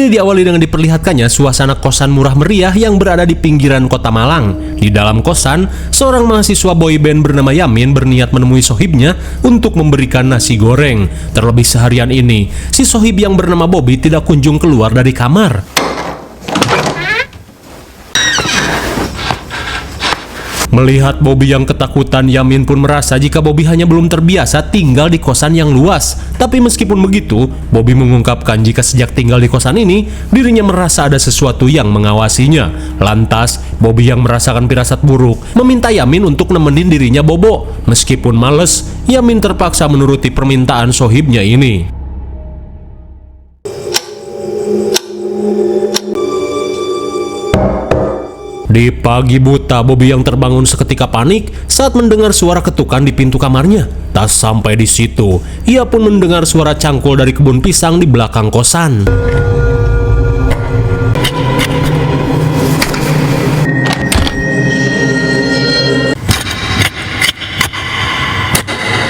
Ini diawali dengan diperlihatkannya suasana kosan murah meriah yang berada di pinggiran kota Malang. Di dalam kosan, seorang mahasiswa boyband bernama Yamin berniat menemui sohibnya untuk memberikan nasi goreng. Terlebih seharian ini, si sohib yang bernama Bobby tidak kunjung keluar dari kamar. Melihat Bobby yang ketakutan, Yamin pun merasa jika Bobby hanya belum terbiasa tinggal di kosan yang luas. Tapi meskipun begitu, Bobby mengungkapkan jika sejak tinggal di kosan ini, dirinya merasa ada sesuatu yang mengawasinya. Lantas, Bobby yang merasakan firasat buruk meminta Yamin untuk nemenin dirinya bobo. Meskipun males, Yamin terpaksa menuruti permintaan sohibnya ini. Di pagi buta, Bobby yang terbangun seketika panik saat mendengar suara ketukan di pintu kamarnya. Tak sampai di situ, ia pun mendengar suara cangkul dari kebun pisang di belakang kosan.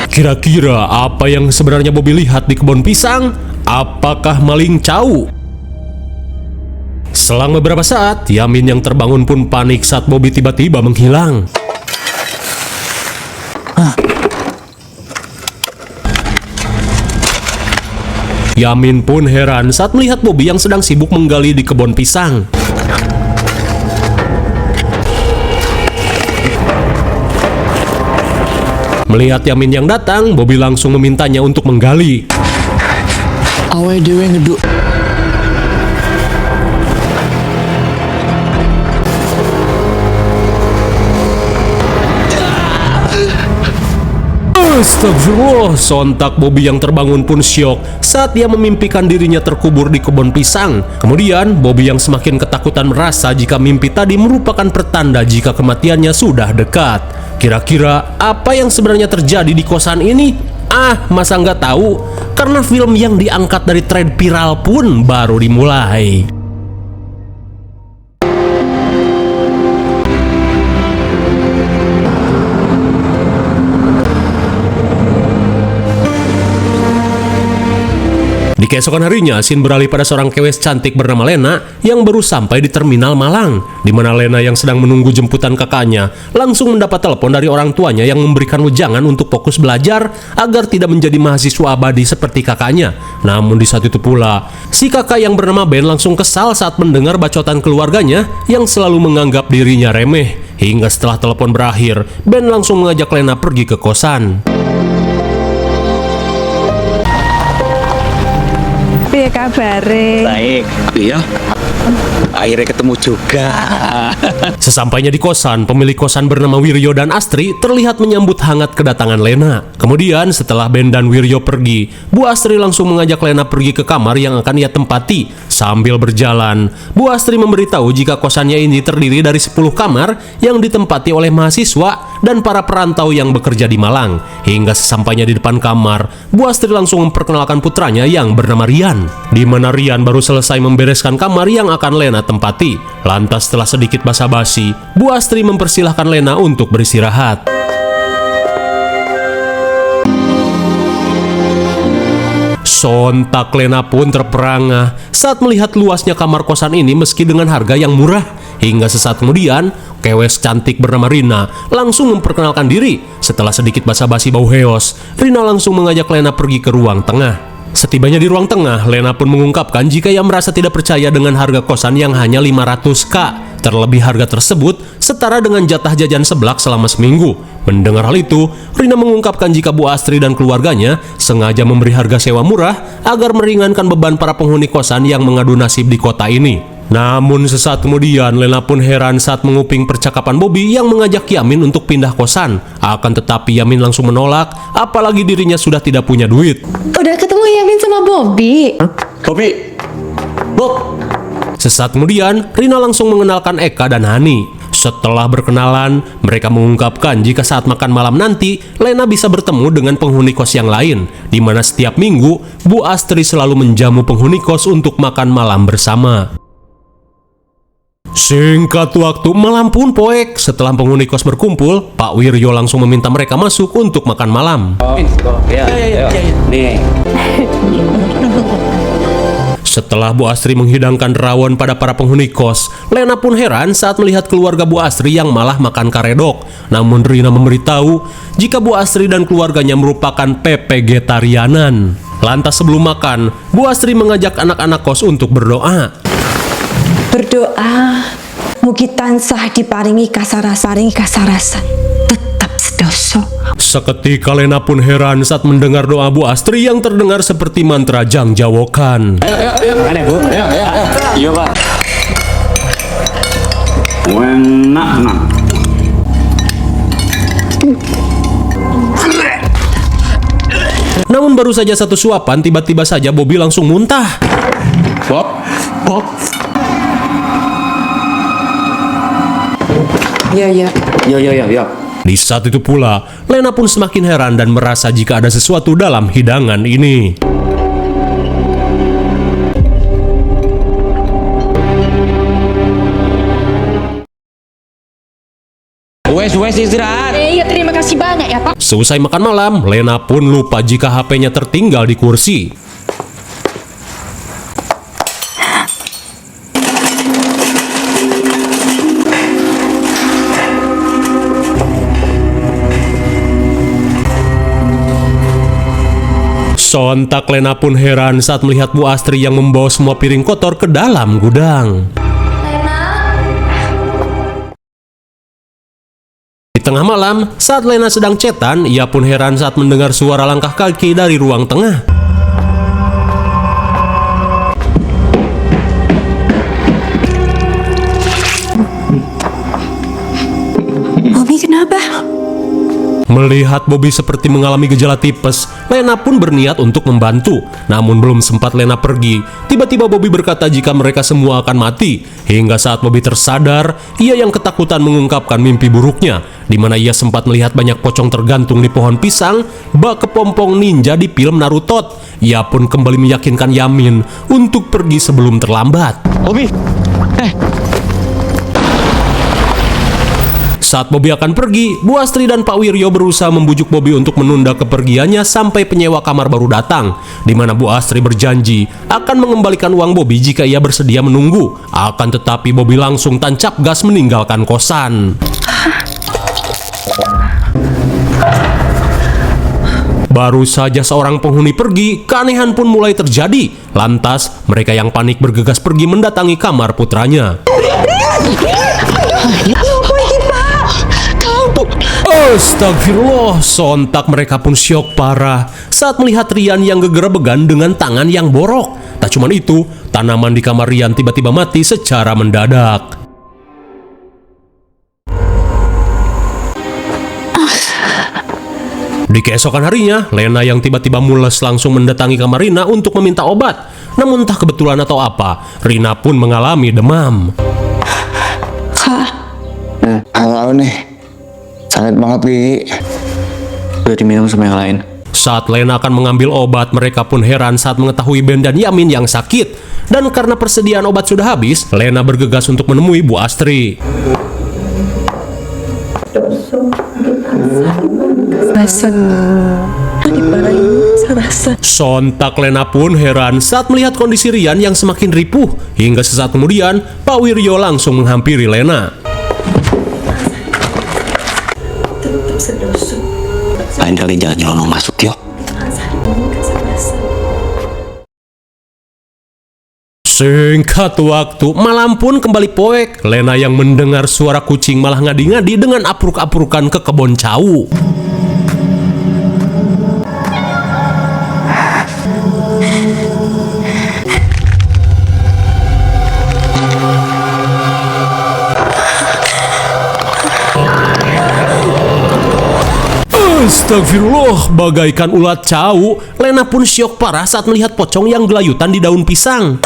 Kira-kira apa yang sebenarnya Bobby lihat di kebun pisang? Apakah maling cau? Selang beberapa saat, Yamin yang terbangun pun panik saat Bobby tiba-tiba menghilang. Yamin pun heran saat melihat Bobby yang sedang sibuk menggali di kebun pisang. Melihat Yamin yang datang, Bobby langsung memintanya untuk menggali. Awe dewe ngeduk. Astagfirullah, sontak Bobby yang terbangun pun syok saat ia memimpikan dirinya terkubur di kebun pisang. Kemudian, Bobby yang semakin ketakutan merasa jika mimpi tadi merupakan pertanda jika kematiannya sudah dekat. Kira-kira apa yang sebenarnya terjadi di kosan ini? Masa nggak tahu? Karena film yang diangkat dari tren viral pun baru dimulai. Di keesokan harinya, scene beralih pada seorang kewes cantik bernama Lena yang baru sampai di terminal Malang, di mana Lena yang sedang menunggu jemputan kakaknya langsung mendapat telepon dari orang tuanya yang memberikan wejangan untuk fokus belajar agar tidak menjadi mahasiswa abadi seperti kakaknya. Namun di saat itu pula, si kakak yang bernama Ben langsung kesal saat mendengar bacotan keluarganya yang selalu menganggap dirinya remeh. Hingga setelah telepon berakhir, Ben langsung mengajak Lena pergi ke kosan. Piye kabare? Baik. Iya. Akhirnya ketemu juga. Sesampainya di kosan, pemilik kosan bernama Wiryo dan Astri terlihat menyambut hangat kedatangan Lena. Kemudian setelah Ben dan Wiryo pergi, Bu Astri langsung mengajak Lena pergi ke kamar yang akan ia tempati. Sambil berjalan, Bu Astri memberitahu jika kosannya ini terdiri dari 10 kamar yang ditempati oleh mahasiswa dan para perantau yang bekerja di Malang. Hingga sesampainya di depan kamar, Bu Astri langsung memperkenalkan putranya yang bernama Rian. Di mana Rian baru selesai membereskan kamar yang akan Lena tempati. Lantas setelah sedikit basa-basi, Bu Astri mempersilahkan Lena untuk beristirahat. Sontak Lena pun terperangah saat melihat luasnya kamar kosan ini meski dengan harga yang murah. Hingga sesaat kemudian, kewes cantik bernama Rina langsung memperkenalkan diri. Setelah sedikit basa-basi bau heos, Rina langsung mengajak Lena pergi ke ruang tengah. Setibanya di ruang tengah, Lena pun mengungkapkan jika ia merasa tidak percaya dengan harga kosan yang hanya 500.000. Terlebih harga tersebut setara dengan jatah jajan seblak selama seminggu. Mendengar hal itu, Rina mengungkapkan jika Bu Astri dan keluarganya sengaja memberi harga sewa murah agar meringankan beban para penghuni kosan yang mengadu nasib di kota ini. Namun sesaat kemudian, Lena pun heran saat menguping percakapan Bobby yang mengajak Yamin untuk pindah kosan. Akan tetapi Yamin langsung menolak, apalagi dirinya sudah tidak punya duit. Udah ketemu Yamin sama Bobby? Bobby. Bob. Sesaat kemudian, Rina langsung mengenalkan Eka dan Hani. Setelah berkenalan, mereka mengungkapkan jika saat makan malam nanti, Lena bisa bertemu dengan penghuni kos yang lain, di mana setiap minggu, Bu Astri selalu menjamu penghuni kos untuk makan malam bersama. Singkat waktu, malam pun poek. Setelah penghuni kos berkumpul, Pak Wiryo langsung meminta mereka masuk untuk makan malam. Ya. Nih. Setelah Bu Astri menghidangkan rawon pada para penghuni kos, Lena pun heran saat melihat keluarga Bu Astri yang malah makan karedok. Namun Rina memberitahu jika Bu Astri dan keluarganya merupakan PPG-tarianan. Lantas sebelum makan, Bu Astri mengajak anak-anak kos untuk berdoa. Berdoa, mugi tansah diparingi kasarasaring kasarasan, tetap sedoso. Seketika Lena pun heran saat mendengar doa Bu Astri yang terdengar seperti mantra jangjawokan. Ada Bu? Iya Pak. Enak, nak. Namun baru saja satu suapan, tiba-tiba saja Bobby langsung muntah. Bob. Iya. Yo. Di saat itu pula, Lena pun semakin heran dan merasa jika ada sesuatu dalam hidangan ini. Wes istirahat. Iya, terima kasih banyak ya Pak. Seusai makan malam, Lena pun lupa jika HP-nya tertinggal di kursi. Sontak Lena pun heran saat melihat Bu Astri yang membawa semua piring kotor ke dalam gudang. Di tengah malam, saat Lena sedang cetan, ia pun heran saat mendengar suara langkah kaki dari ruang tengah. Bobby kenapa? Melihat Bobby seperti mengalami gejala tipes, Lena pun berniat untuk membantu. Namun belum sempat Lena pergi, tiba-tiba Bobby berkata jika mereka semua akan mati. Hingga saat Bobby tersadar, ia yang ketakutan mengungkapkan mimpi buruknya, di mana ia sempat melihat banyak pocong tergantung di pohon pisang, bak kepompong ninja di film Naruto. Ia pun kembali meyakinkan Yamin untuk pergi sebelum terlambat. Bobby. Saat Bobby akan pergi, Bu Astri dan Pak Wiryo berusaha membujuk Bobby untuk menunda kepergiannya sampai penyewa kamar baru datang, di mana Bu Astri berjanji akan mengembalikan uang Bobby jika ia bersedia menunggu. Akan tetapi Bobby langsung tancap gas meninggalkan kosan. Baru saja seorang penghuni pergi, keanehan pun mulai terjadi. Lantas, mereka yang panik bergegas pergi mendatangi kamar putranya. Astagfirullah, sontak mereka pun syok parah saat melihat Rian yang geger-began dengan tangan yang borok. Tak cuma itu, tanaman di kamar Rian tiba-tiba mati secara mendadak. Di keesokan harinya, Lena yang tiba-tiba mules langsung mendatangi kamar Rina untuk meminta obat. Namun entah kebetulan atau apa, Rina pun mengalami demam. Halo nih. Sakit banget gigi. Udah diminum sama yang lain. Saat Lena akan mengambil obat, mereka pun heran saat mengetahui Ben dan Yamin yang sakit. Dan karena persediaan obat sudah habis, Lena bergegas untuk menemui Bu Astri. Sontak Lena pun heran saat melihat kondisi Rian yang semakin ripuh. Hingga sesaat kemudian, Pak Wiryo langsung menghampiri Lena. Lain kali jangan nyelonong masuk yuk. Singkat waktu, malam pun kembali poek. Lena yang mendengar suara kucing malah ngadi-ngadi dengan apruk-aprukan ke kebun cau. Astagfirullah, bagaikan ulat cau, Lena pun syok parah saat melihat pocong yang gelayutan di daun pisang.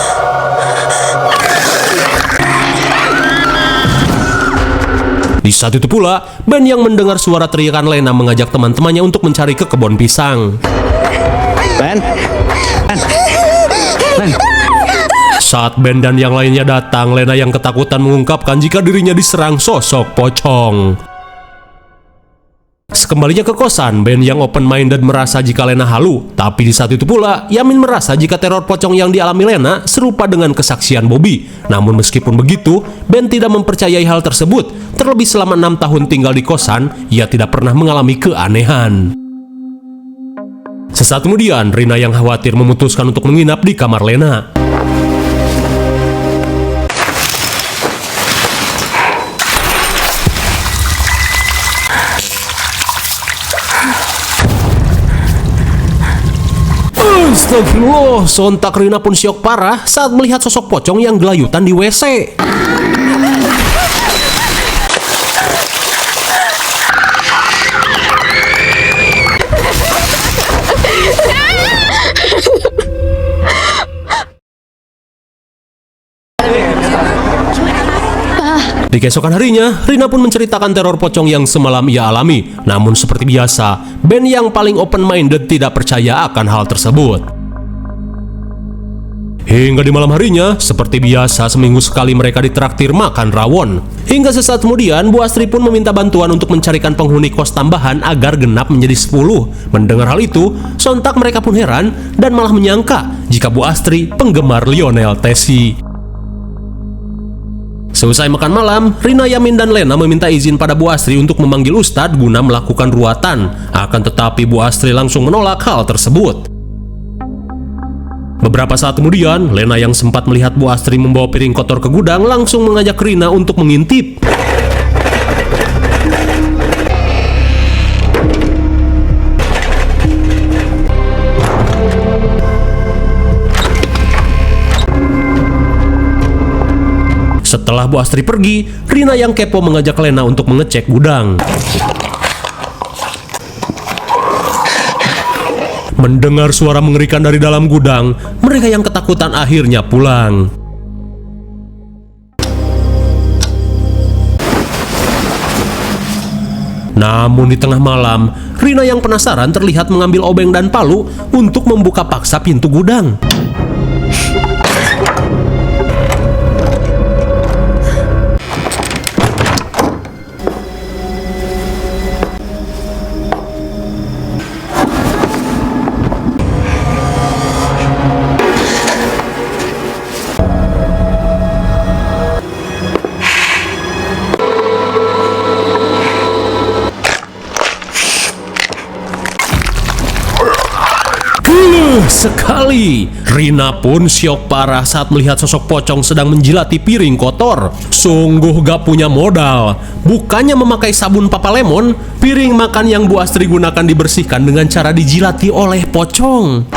Di saat itu pula, Ben yang mendengar suara teriakan Lena mengajak teman-temannya untuk mencari ke kebun pisang. Ben. Saat Ben dan yang lainnya datang, Lena yang ketakutan mengungkapkan jika dirinya diserang sosok pocong. Sekembalinya ke kosan, Ben yang open-minded merasa jika Lena halu. Tapi di saat itu pula, Yamin merasa jika teror pocong yang dialami Lena serupa dengan kesaksian Bobby. Namun meskipun begitu, Ben tidak mempercayai hal tersebut. Terlebih selama 6 tahun tinggal di kosan, ia tidak pernah mengalami keanehan. Sesaat kemudian, Rina yang khawatir memutuskan untuk menginap di kamar Lena. Astagfirullah, sontak Rina pun syok parah saat melihat sosok pocong yang gelayutan di WC. Di keesokan harinya, Rina pun menceritakan teror pocong yang semalam ia alami. Namun seperti biasa, Ben yang paling open-minded tidak percaya akan hal tersebut. Hingga di malam harinya, seperti biasa seminggu sekali mereka ditraktir makan rawon. Hingga sesaat kemudian, Bu Astri pun meminta bantuan untuk mencarikan penghuni kos tambahan agar genap menjadi 10. Mendengar hal itu, sontak mereka pun heran dan malah menyangka jika Bu Astri penggemar Lionel Messi. Seusai makan malam, Rina, Yamin, dan Lena meminta izin pada Bu Astri untuk memanggil Ustadz guna melakukan ruatan. Akan tetapi Bu Astri langsung menolak hal tersebut. Beberapa saat kemudian, Lena yang sempat melihat Bu Astri membawa piring kotor ke gudang langsung mengajak Rina untuk mengintip. Setelah Bu Astri pergi, Rina yang kepo mengajak Lena untuk mengecek gudang. Mendengar suara mengerikan dari dalam gudang, mereka yang ketakutan akhirnya pulang. Namun di tengah malam, Rina yang penasaran terlihat mengambil obeng dan palu untuk membuka paksa pintu gudang. Sekali, Rina pun syok parah saat melihat sosok pocong sedang menjilati piring kotor. Sungguh gak punya modal. Bukannya memakai sabun Papa Lemon, piring makan yang Bu Astri gunakan dibersihkan dengan cara dijilati oleh pocong.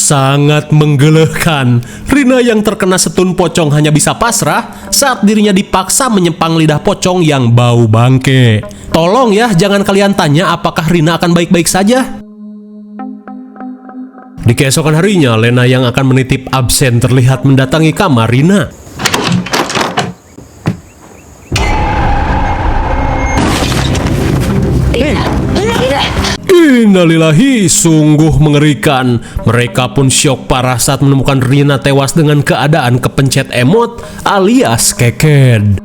Sangat menggelehkan. Rina yang terkena setun pocong hanya bisa pasrah saat dirinya dipaksa menyepang lidah pocong yang bau bangke. Tolong ya, jangan kalian tanya apakah Rina akan baik-baik saja. Di keesokan harinya, Lena yang akan menitip absen terlihat mendatangi kamar Rina. Innalillahi, sungguh mengerikan. Mereka pun syok parah saat menemukan Rina tewas dengan keadaan kepencet emot alias keked.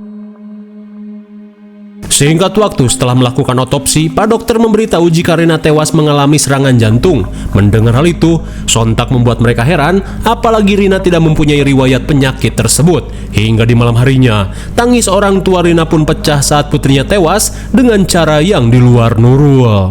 Singkat waktu setelah melakukan otopsi, Pak Dokter memberitahu jika Rina tewas mengalami serangan jantung. Mendengar hal itu, sontak membuat mereka heran, apalagi Rina tidak mempunyai riwayat penyakit tersebut. Hingga di malam harinya, tangis orang tua Rina pun pecah saat putrinya tewas dengan cara yang di luar nurul.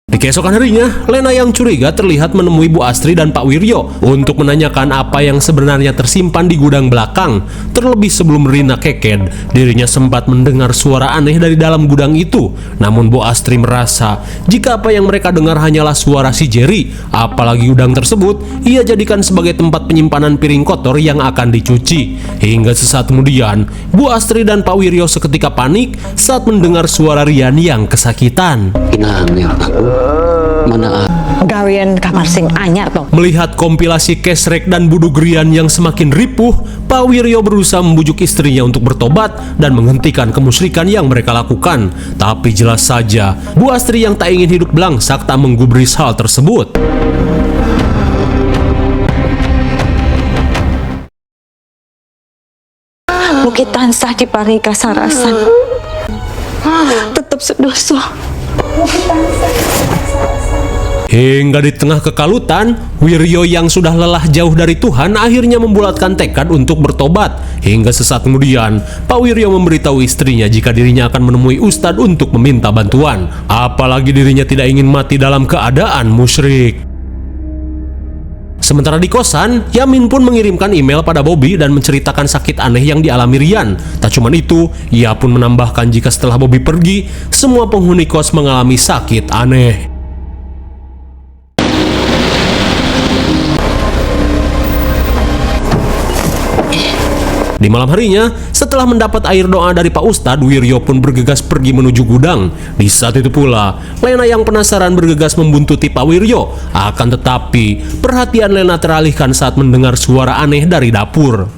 Di keesokan harinya, Lena yang curiga terlihat menemui Bu Astri dan Pak Wiryo untuk menanyakan apa yang sebenarnya tersimpan di gudang belakang. Terlebih sebelum Rina keked, dirinya sempat mendengar suara aneh dari dalam gudang itu. Namun Bu Astri merasa jika apa yang mereka dengar hanyalah suara si Jerry. Apalagi gudang tersebut ia jadikan sebagai tempat penyimpanan piring kotor yang akan dicuci. Hingga sesaat kemudian, Bu Astri dan Pak Wiryo seketika panik saat mendengar suara Rian yang kesakitan. Inang ya Pak. Mana Gawe Rian kamar sing anyar toh. Melihat kompilasi Kesrek dan Budugrian yang semakin ripuh, Pak Wiryo berusaha membujuk istrinya untuk bertobat dan menghentikan kemusyrikan yang mereka lakukan. Tapi jelas saja, Bu Astri yang tak ingin hidup belangsak tak menggubris hal tersebut. Mugi tansah diparingi kasarasan. Tetap sedoso. Hingga di tengah kekalutan, Wiryo yang sudah lelah jauh dari Tuhan akhirnya membulatkan tekad untuk bertobat. Hingga sesaat kemudian, Pak Wiryo memberitahu istrinya jika dirinya akan menemui Ustadz untuk meminta bantuan. Apalagi dirinya tidak ingin mati dalam keadaan musyrik. Sementara di kosan, Yamin pun mengirimkan email pada Bobby dan menceritakan sakit aneh yang dialami Rian. Tak cuma itu, ia pun menambahkan jika setelah Bobby pergi, semua penghuni kos mengalami sakit aneh. Di malam harinya, setelah mendapat air doa dari Pak Ustadz, Wiryo pun bergegas pergi menuju gudang. Di saat itu pula, Lena yang penasaran bergegas membuntuti Pak Wiryo. Akan tetapi, perhatian Lena teralihkan saat mendengar suara aneh dari dapur.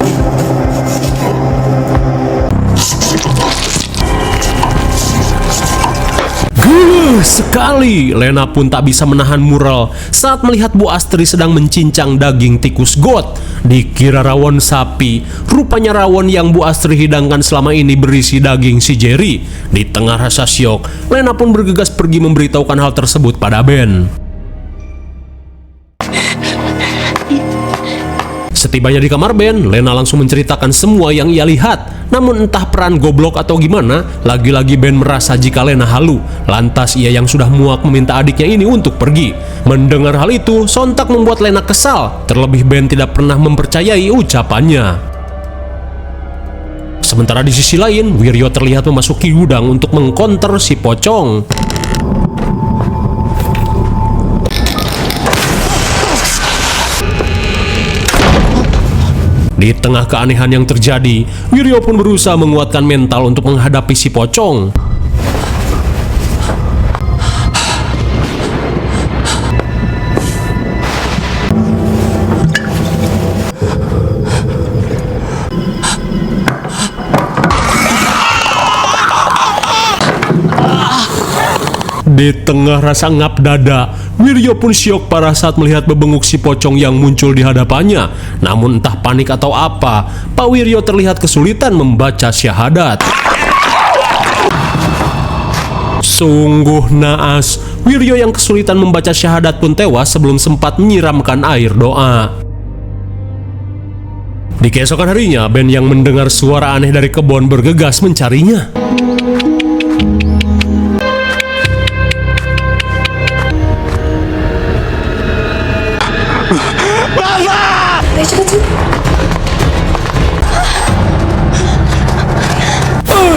Sekali, Lena pun tak bisa menahan mural saat melihat Bu Astri sedang mencincang daging tikus got. Dikira rawon sapi, rupanya rawon yang Bu Astri hidangkan selama ini berisi daging si Jerry. Di tengah rasa syok, Lena pun bergegas pergi memberitahukan hal tersebut pada Ben. Setibanya di kamar Ben, Lena langsung menceritakan semua yang ia lihat. Namun entah peran goblok atau gimana, lagi-lagi Ben merasa jika Lena halu. Lantas ia yang sudah muak meminta adiknya ini untuk pergi. Mendengar hal itu, sontak membuat Lena kesal. Terlebih Ben tidak pernah mempercayai ucapannya. Sementara di sisi lain, Wiryo terlihat memasuki gudang untuk mengkonter si pocong. Di tengah keanehan yang terjadi, Wiryo pun berusaha menguatkan mental untuk menghadapi si pocong. Di tengah rasa ngap dada, Wiryo pun syok parah saat melihat bebenguk si pocong yang muncul di hadapannya. Namun entah panik atau apa, Pak Wiryo terlihat kesulitan membaca syahadat. Sungguh naas, Wiryo yang kesulitan membaca syahadat pun tewas sebelum sempat menyiramkan air doa. Di keesokan harinya, Ben yang mendengar suara aneh dari kebun bergegas mencarinya.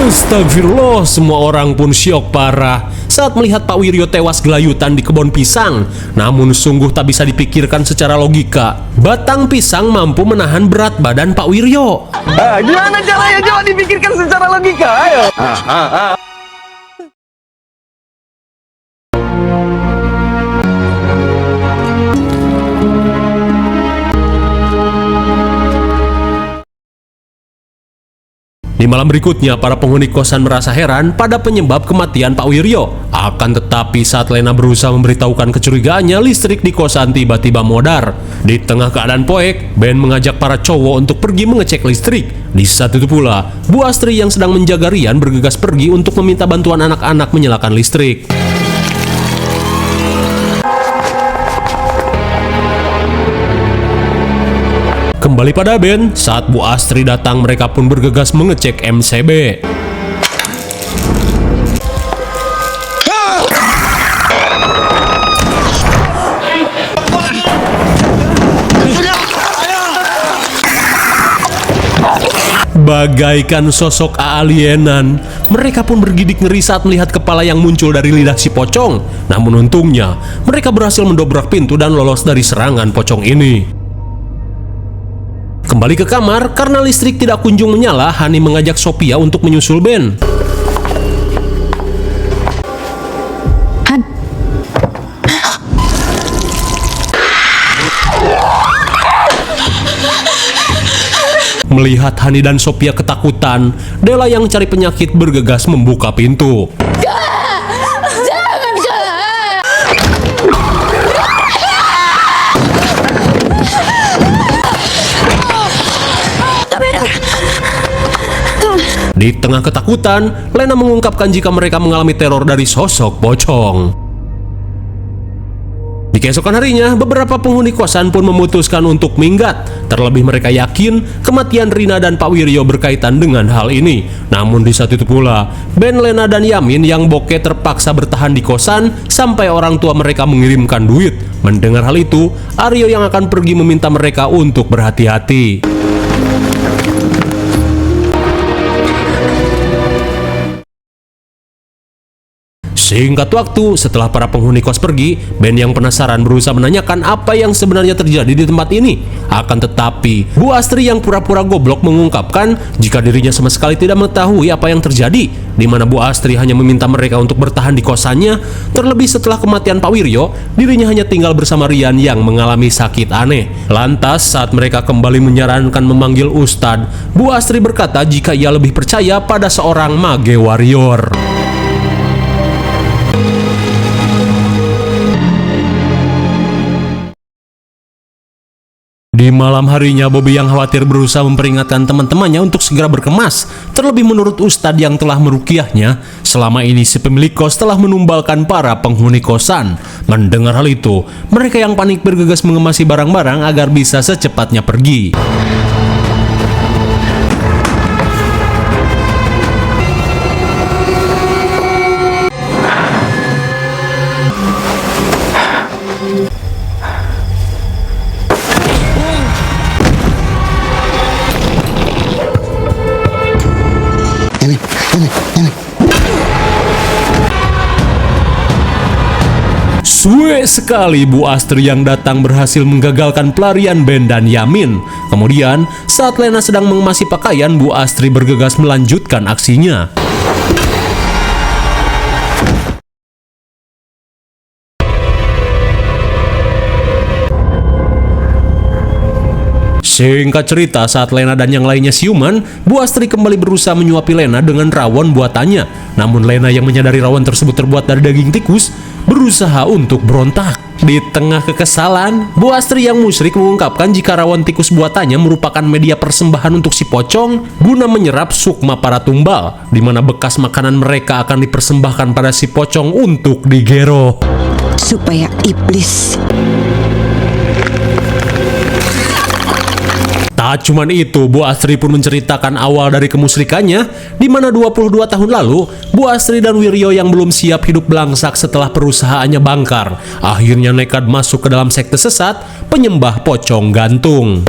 Astagfirullah, semua orang pun syok parah saat melihat Pak Wiryo tewas gelayutan di kebun pisang. Namun sungguh tak bisa dipikirkan secara logika. Batang pisang mampu menahan berat badan Pak Wiryo. Gimana caranya? Coba dipikirkan secara logika, ayo. Di malam berikutnya, para penghuni kosan merasa heran pada penyebab kematian Pak Wiryo. Akan tetapi saat Lena berusaha memberitahukan kecurigaannya, listrik di kosan tiba-tiba modar. Di tengah keadaan poek, Ben mengajak para cowok untuk pergi mengecek listrik. Di saat itu pula, Bu Astri yang sedang menjaga Rian bergegas pergi untuk meminta bantuan anak-anak menyalakan listrik. Kembali pada Ben, saat Bu Astri datang mereka pun bergegas mengecek MCB. Bagaikan sosok alienan, mereka pun bergidik ngeri saat melihat kepala yang muncul dari lidah si pocong. Namun untungnya, mereka berhasil mendobrak pintu dan lolos dari serangan pocong ini. Kembali ke kamar, karena listrik tidak kunjung menyala, Hani mengajak Sophia untuk menyusul Ben. Melihat Hani dan Sophia ketakutan, Della yang cari penyakit bergegas membuka pintu. Di tengah ketakutan, Lena mengungkapkan jika mereka mengalami teror dari sosok pocong. Di keesokan harinya, beberapa penghuni kosan pun memutuskan untuk minggat. Terlebih mereka yakin kematian Rina dan Pak Wiryo berkaitan dengan hal ini. Namun di saat itu pula, Ben, Lena, dan Yamin yang bokeh terpaksa bertahan di kosan sampai orang tua mereka mengirimkan duit. Mendengar hal itu, Aryo yang akan pergi meminta mereka untuk berhati-hati. Singkat waktu, setelah para penghuni kos pergi, Ben yang penasaran berusaha menanyakan apa yang sebenarnya terjadi di tempat ini. Akan tetapi, Bu Astri yang pura-pura goblok mengungkapkan jika dirinya sama sekali tidak mengetahui apa yang terjadi, di mana Bu Astri hanya meminta mereka untuk bertahan di kosannya. Terlebih setelah kematian Pak Wiryo, dirinya hanya tinggal bersama Rian yang mengalami sakit aneh. Lantas, saat mereka kembali menyarankan memanggil Ustadz, Bu Astri berkata jika ia lebih percaya pada seorang mage warrior. Di malam harinya, Bobby yang khawatir berusaha memperingatkan teman-temannya untuk segera berkemas. Terlebih menurut Ustadz yang telah merukiahnya, selama ini si pemilik kos telah menumbalkan para penghuni kosan. Mendengar hal itu, mereka yang panik bergegas mengemasi barang-barang agar bisa secepatnya pergi. Suwe sekali, Bu Astri yang datang berhasil menggagalkan pelarian Ben dan Yamin. Kemudian, saat Lena sedang mengemasi pakaian, Bu Astri bergegas melanjutkan aksinya. Singkat cerita, saat Lena dan yang lainnya siuman, Bu Astri kembali berusaha menyuapi Lena dengan rawon buatannya. Namun Lena yang menyadari rawon tersebut terbuat dari daging tikus, berusaha untuk berontak. Di tengah kekesalan, Bu Astri yang musyrik mengungkapkan jika rawon tikus buatannya merupakan media persembahan untuk si pocong guna menyerap sukma para tumbal, di mana bekas makanan mereka akan dipersembahkan pada si pocong untuk digero. Supaya iblis Tak cuman itu, Bu Astri pun menceritakan awal dari kemusyrikannya, di mana 22 tahun lalu, Bu Astri dan Wiryo yang belum siap hidup belangsak setelah perusahaannya bangkar, akhirnya nekat masuk ke dalam sekte sesat penyembah pocong gantung.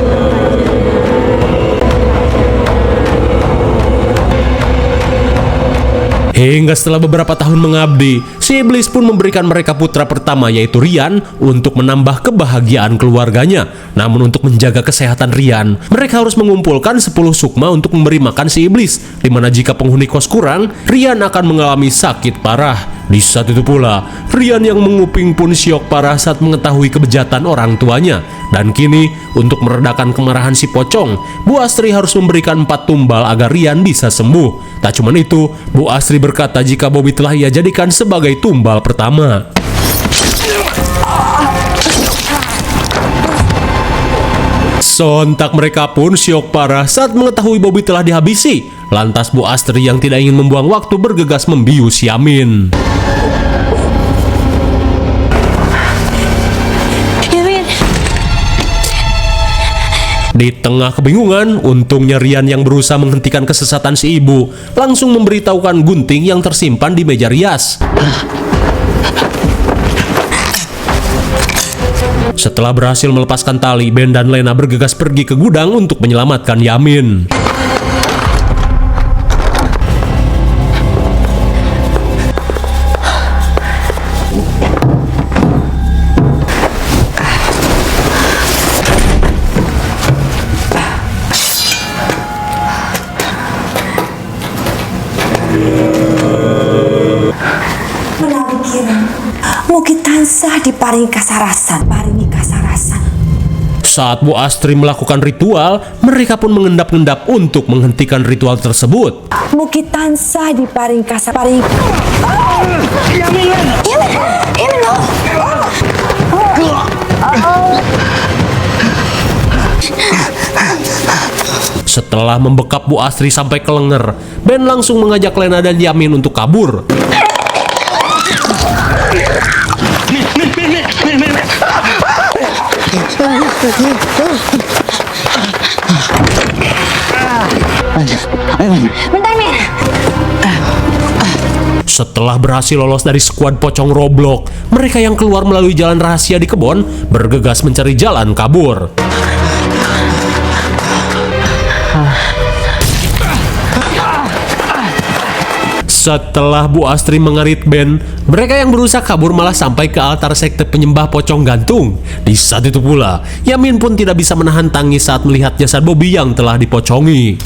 Hingga setelah beberapa tahun mengabdi, si iblis pun memberikan mereka putra pertama yaitu Rian untuk menambah kebahagiaan keluarganya. Namun untuk menjaga kesehatan Rian, mereka harus mengumpulkan 10 sukma untuk memberi makan si iblis, dimana jika penghuni kos kurang, Rian akan mengalami sakit parah. Di saat itu pula, Rian yang menguping pun syok parah saat mengetahui kebejatan orang tuanya. Dan kini, untuk meredakan kemarahan si pocong, Bu Astri harus memberikan 4 tumbal agar Rian bisa sembuh. Tak cuma itu, Bu Astri berkata jika Bobby telah ia jadikan sebagai tumbal pertama. Sontak mereka pun syok parah saat mengetahui Bobby telah dihabisi. Lantas Bu Astri yang tidak ingin membuang waktu bergegas membius Yamin. Di tengah kebingungan, untungnya Rian yang berusaha menghentikan kesesatan si ibu langsung memberitahukan gunting yang tersimpan di meja rias. Setelah berhasil melepaskan tali, Ben dan Lena bergegas pergi ke gudang untuk menyelamatkan Yamin. mugi tansah diparingi kasarasan, Saat Bu Astri melakukan ritual, mereka pun mengendap-endap untuk menghentikan ritual tersebut. Mugi tansah diparing paring. Setelah membekap Bu Astri sampai ke lenger, Ben langsung mengajak Lena dan Yamin untuk kabur. Setelah berhasil lolos dari skuad pocong Roblox, mereka yang keluar melalui jalan rahasia di kebun bergegas mencari jalan kabur. Setelah Bu Astri mengerit Ben, mereka yang berusaha kabur malah sampai ke altar sekte penyembah pocong gantung. Di saat itu pula, Yamin pun tidak bisa menahan tangis saat melihat jasad Bobby yang telah dipocongi.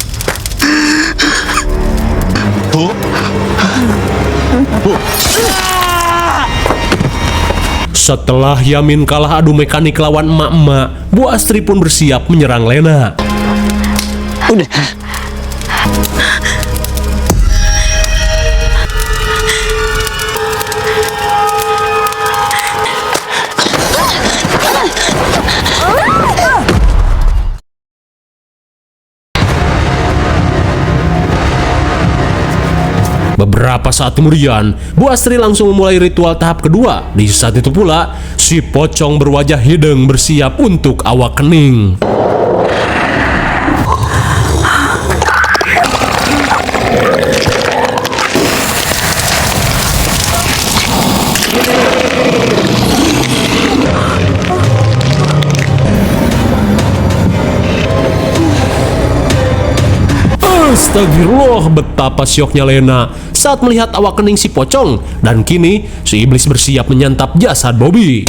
Setelah Yamin kalah adu mekanik lawan emak-emak, Bu Astri pun bersiap menyerang Lena. Udah. Beberapa saat kemudian, Bu Astri langsung memulai ritual tahap kedua. Di saat itu pula, si pocong berwajah hidung bersiap untuk awak kening. Astagfirullah, betapa syoknya Lena saat melihat awak kening si pocong, dan kini si iblis bersiap menyantap jasad Bobby.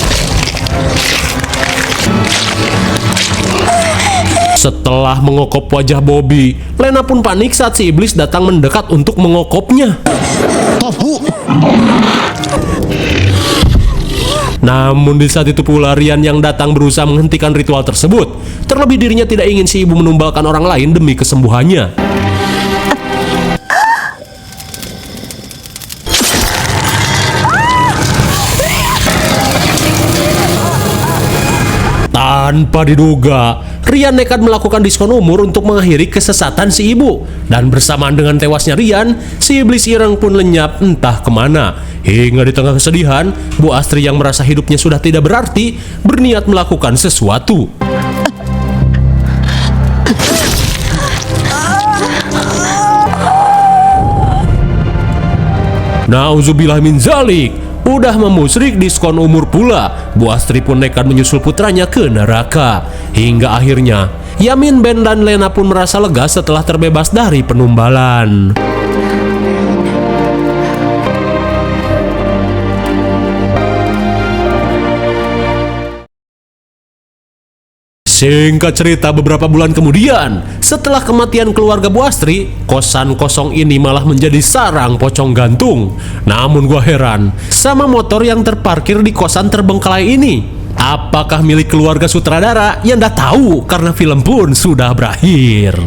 Setelah mengokop wajah Bobby, Lena pun panik saat si iblis datang mendekat untuk mengokopnya. Namun di saat itu pula Rian yang datang berusaha menghentikan ritual tersebut. Terlebih dirinya tidak ingin si ibu menumbalkan orang lain demi kesembuhannya. Tanpa diduga, Rian nekat melakukan diskon umur untuk mengakhiri kesesatan si ibu. Dan bersamaan dengan tewasnya Rian, si iblis ireng pun lenyap entah kemana. Hingga di tengah kesedihan, Bu Astri yang merasa hidupnya sudah tidak berarti, berniat melakukan sesuatu. Nauzubillah min zalik. Udah memusrik diskon umur pula, Bu Astri pun nekat menyusul putranya ke neraka. Hingga akhirnya, Yamin, Ben, dan Lena pun merasa lega setelah terbebas dari penumbalan. Singkat cerita, beberapa bulan kemudian, setelah kematian keluarga Bu Astri, kosan kosong ini malah menjadi sarang pocong gantung. Namun gua heran sama motor yang terparkir di kosan terbengkalai ini. Apakah milik keluarga sutradara? Ya ndak tahu, karena film pun sudah berakhir.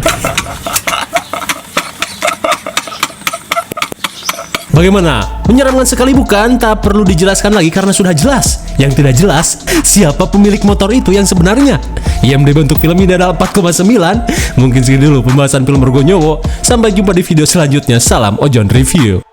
Bagaimana? Menyeramkan sekali bukan? Tak perlu dijelaskan lagi karena sudah jelas. Yang tidak jelas, siapa pemilik motor itu yang sebenarnya? IMDb untuk film ini adalah 4,9. Mungkin segini dulu pembahasan film Mergonyowo. Sampai jumpa di video selanjutnya. Salam Ojon Review.